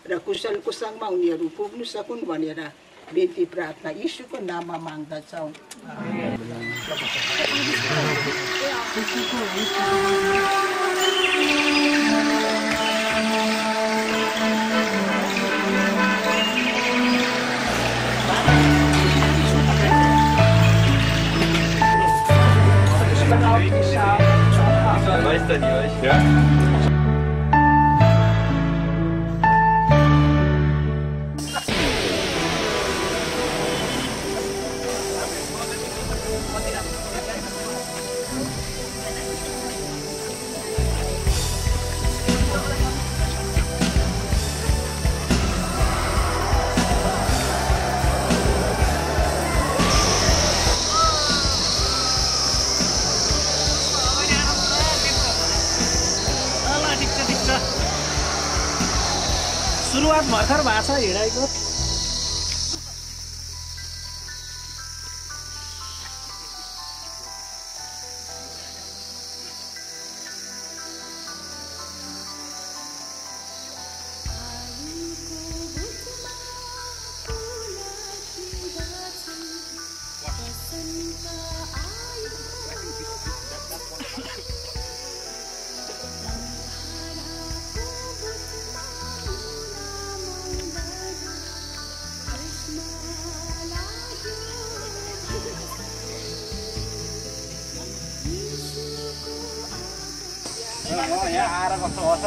र कुशल कुसङमा उनीहरू पुग्नु सकुन् भनेर बिन्ती प्रार्थना यीशुको नाममा माग्दछौँ। सुरुवात भर्खर भएको छ हिँडाइको। यहाँ आएर कस्तो पर्छ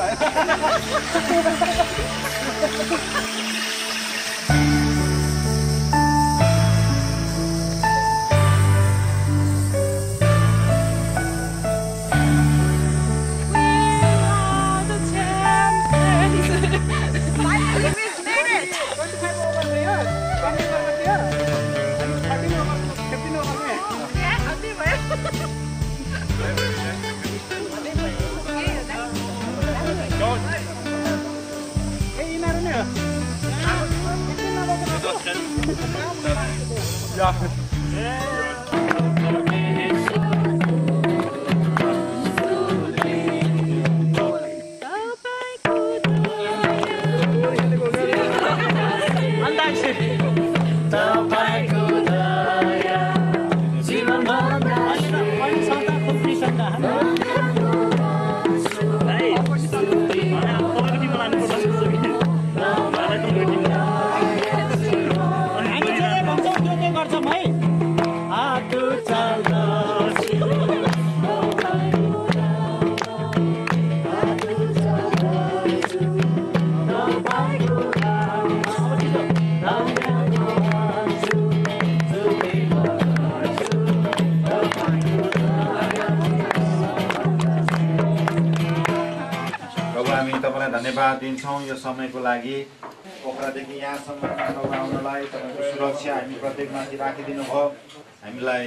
धन्यवाद दिन्छौँ यो समयको लागि। पोखरादेखि यहाँसम्म आउनलाई तपाईँको सुरक्षा हामी प्रत्येकमाथि राखिदिनु भयो। हामीलाई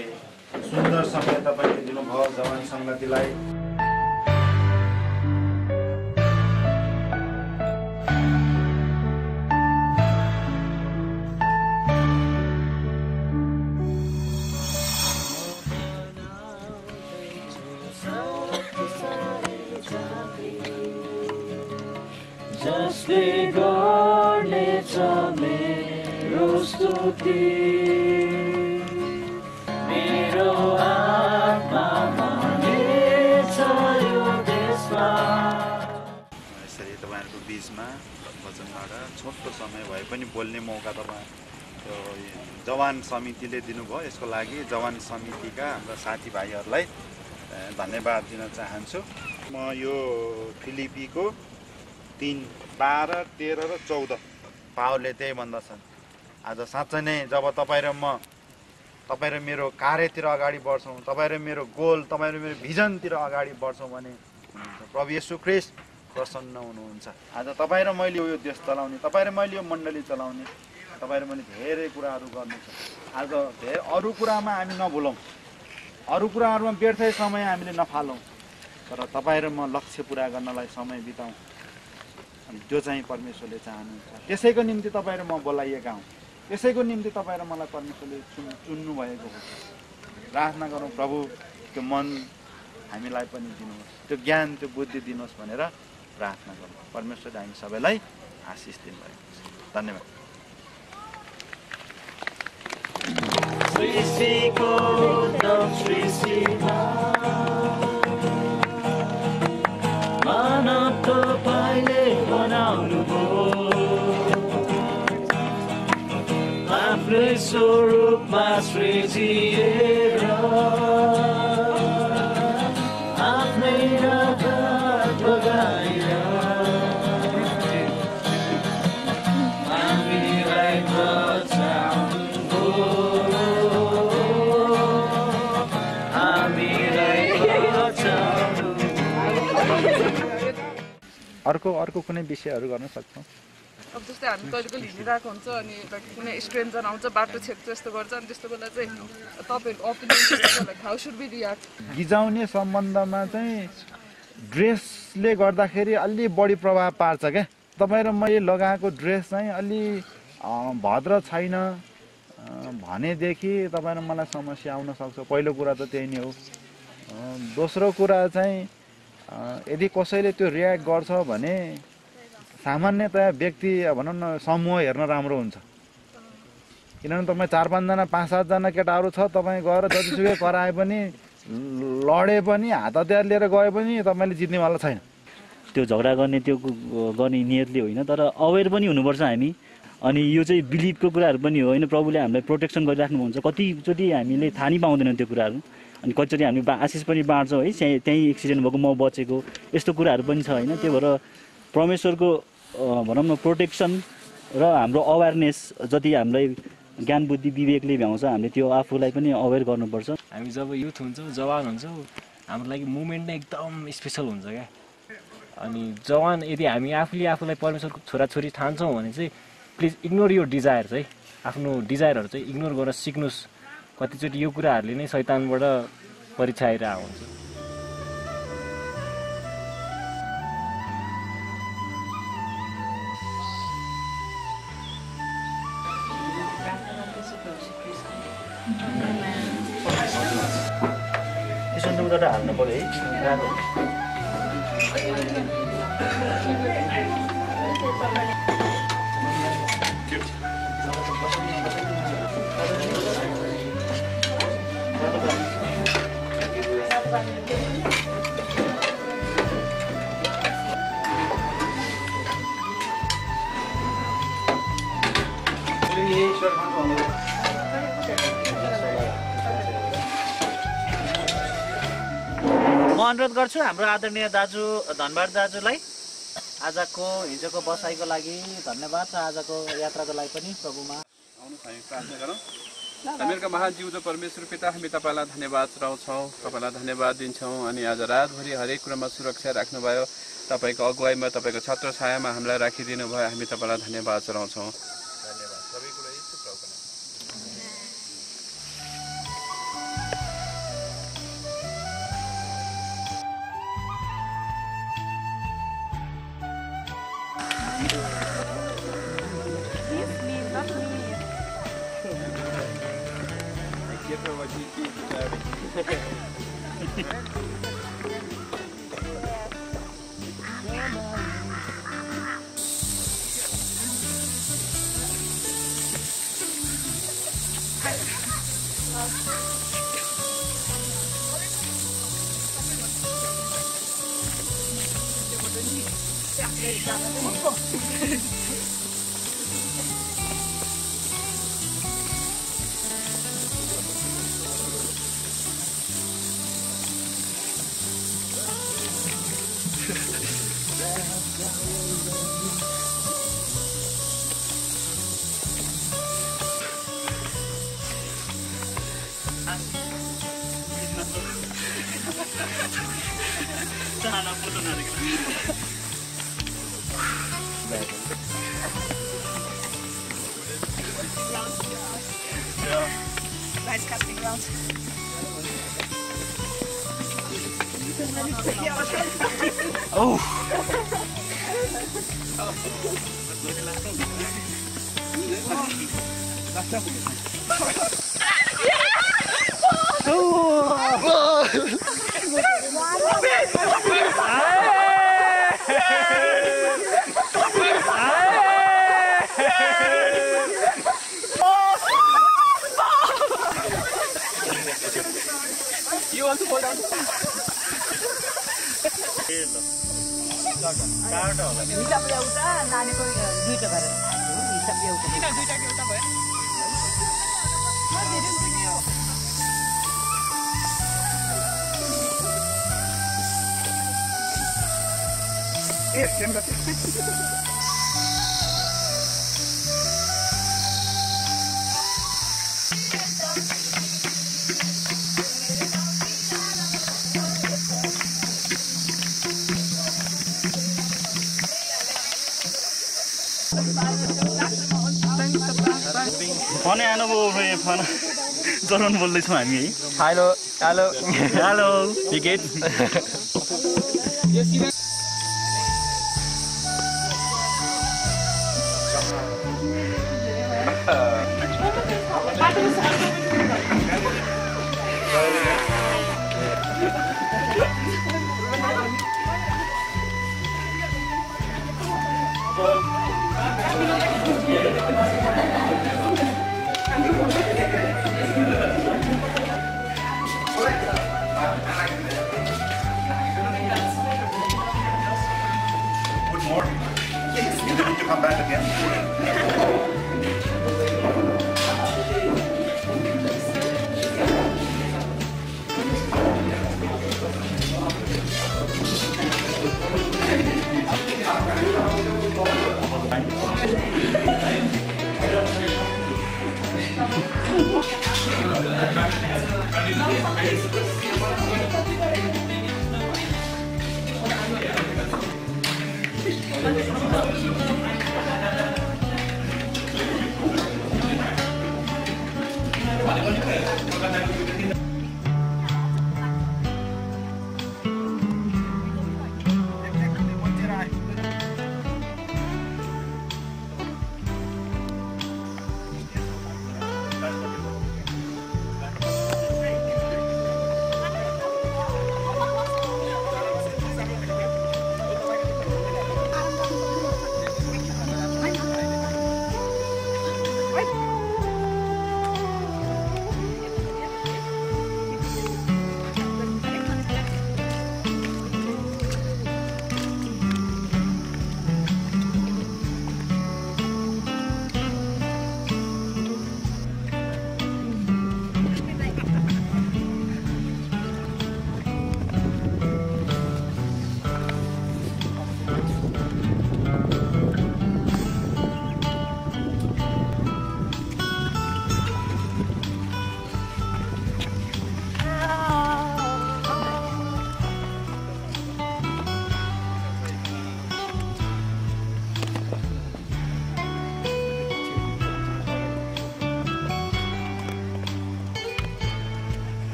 सुन्दर समय तपाईँले दिनुभयो जवान सङ्गतिलाई। जसले गर्नेछ मेरो स्तुति मेरो आत्मा मानेछ यो देशमा। यसरी तपाईँहरूको बिचमा वचनबाट छोटो समय भए पनि बोल्ने मौका तपाईँ जवान समितिले दिनुभयो। यसको लागि जवान समितिका हाम्रा साथीभाइहरूलाई धन्यवाद दिन चाहन्छु। म यो फिलिपीको 3, 12, 13 र 14 पावलले त्यही भन्दछन्। आज साँच्चै नै जब तपाईँ र मेरो कार्यतिर अगाडि बढ्छौँ, तपाईँ र मेरो गोल, तपाईँ र मेरो भिजनतिर अगाडि बढ्छौँ भने प्रभु येशू ख्रीष्ट प्रसन्न हुनुहुन्छ। आज तपाईँ र मैले यो देश चलाउने, तपाईँ र मैले यो मण्डली चलाउने, तपाईँ र मैले धेरै कुराहरू गर्नु छ। आज धेरै अरू कुरामा हामी नभुलौँ, अरू कुराहरूमा व्यर्थै समय हामीले नफालौँ, तर तपाईँ र म लक्ष्य पुरा गर्नलाई समय बिताउँ। अनि त्यो चाहिँ परमेश्वरले चाहनुहुन्छ। त्यसैको निम्ति तपाईँ र म बोलाइएका हौँ, त्यसैको निम्ति तपाईँ र मलाई परमेश्वरले चुन्नु भएको हो। प्रार्थना गरौँ, प्रभु त्यो मन हामीलाई पनि दिनुहोस्, त्यो ज्ञान, त्यो बुद्धि दिनुहोस् भनेर प्रार्थना गरौँ। परमेश्वरले हामी सबैलाई आशिष दिनुभएको छ। धन्यवाद। सृष्टिको उद्गम सृष्टिमा मानव तपाईँले बनाउनुभयो, आफ्नै स्वरूपमा सृजिएर आफ्नै आकार बगाएर हामीलाई बचाउनुभयो, हामीलाई बचाउनुभयो। अर्को कुनै विषयहरू गर्न सक्छौँ? अब जस्तै हामी कहिले कहिले हिँडिरहेको हुन्छ अनि कुनै स्ट्रेन्जर आउँछ, बाटो छेक्छ, यस्तो गर्छ, अनि त्यस्तो बेला चाहिँ तपाईँहरूको opinion how should be react? गिजाउने सम्बन्धमा चाहिँ ड्रेसले गर्दाखेरि अलि बढी प्रभाव पार्छ क्या। तपाईँ र मैले लगाएको ड्रेस चाहिँ अलि भद्र छैन भनेदेखि तपाईँ र मलाई समस्या आउन सक्छ। पहिलो कुरा त त्यही नै हो। दोस्रो कुरा चाहिँ यदि कसैले त्यो रियाक्ट गर्छ भने सामान्यतया व्यक्ति भनौँ न समूह हेर्न राम्रो हुन्छ। किनभने तपाईँ 4-5जना 5-7जना केटाहरू छ, तपाईँ गएर जतिसुकै कराए पनि लडे पनि हात हतियार लिएर गए पनि तपाईँले जित्नेवाला छैन। त्यो झगडा गर्ने गर्ने नियतले होइन, तर अवेर पनि हुनुपर्छ हामी। अनि यो चाहिँ बिलिभको कुराहरू पनि हो होइन, प्रभुले हामीलाई प्रोटेक्सन गरिराख्नुहुन्छ। कतिचोटि हामीले थाहा नै पाउँदैनौँ त्यो कुराहरू, अनि कतिचोटि हामी आशिष पनि बाँड्छौँ है, त्यहीँ एक्सिडेन्ट भएको म बचेको, यस्तो कुराहरू पनि छ होइन। त्यो भएर परमेश्वरको भनौँ न प्रोटेक्सन र हाम्रो अवेरनेस जति हामीलाई ज्ञान बुद्धि विवेकले भ्याउँछ, हामीले त्यो आफूलाई पनि अवेर गर्नुपर्छ। हामी जब युथ हुन्छौँ, जवान हुन्छौँ, हाम्रो लागि मुभमेन्ट नै एकदम स्पेसल हुन्छ क्या। अनि जवान यदि हामी आफूलाई परमेश्वरको छोराछोरी ठान्छौँ भने चाहिँ प्लिज इग्नोर यो डिजायर चाहिँ, आफ्नो डिजायरहरू चाहिँ इग्नोर गरेर सिक्नुहोस्। कतिचोटि यो कुराहरूले नै शैतानबाट परीक्षा आइरहेको हुन्छ। त्यसो हाल्नु पर्यो म अनुरोध गर्छु हाम्रो आदरणीय दाजु धनबाड दाजुलाई आजको हिजोको बसाइको लागि धन्यवाद र आजको यात्राको लागि पनि प्रभुमा आउनु हामी प्रार्थना गरौँ। हामीहरूका महाजीवको परमेश्वर पिता, हामी तपाईँलाई धन्यवाद चढाउँछौँ, तपाईँलाई धन्यवाद दिन्छौँ। अनि आज रातभरि हरेक कुरामा सुरक्षा राख्नुभयो, तपाईँको अगुवाईमा तपाईँको छत्र छायामा हामीलाई राखिदिनु भयो, हामी तपाईँलाई धन्यवाद चढाउँछौँ। धन्यवाद सबै कुरा यीशु प्रभुको नाममा। Oh! हिसाब एउटा नानीको दुईटा गरेर हिसाब एउटा दुईटाको एउटा भयो फने अनुभव फन जलन बोल्दैछौँ हामी है hello hello hello ticket Come back again.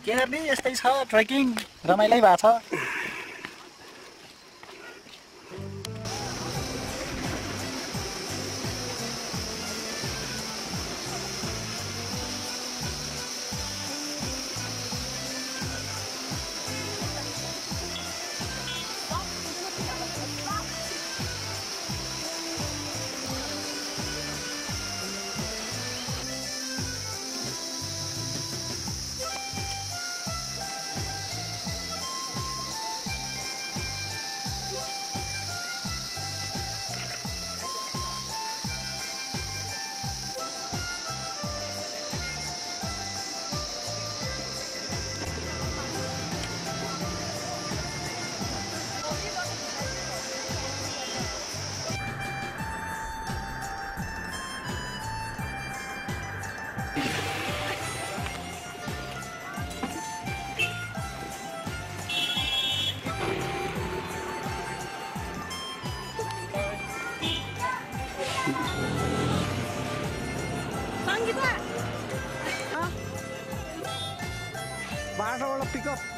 के गर्ने यस्तै छ ट्रेकिङ रमाइलै भएको छ बाटोबाट पिकअप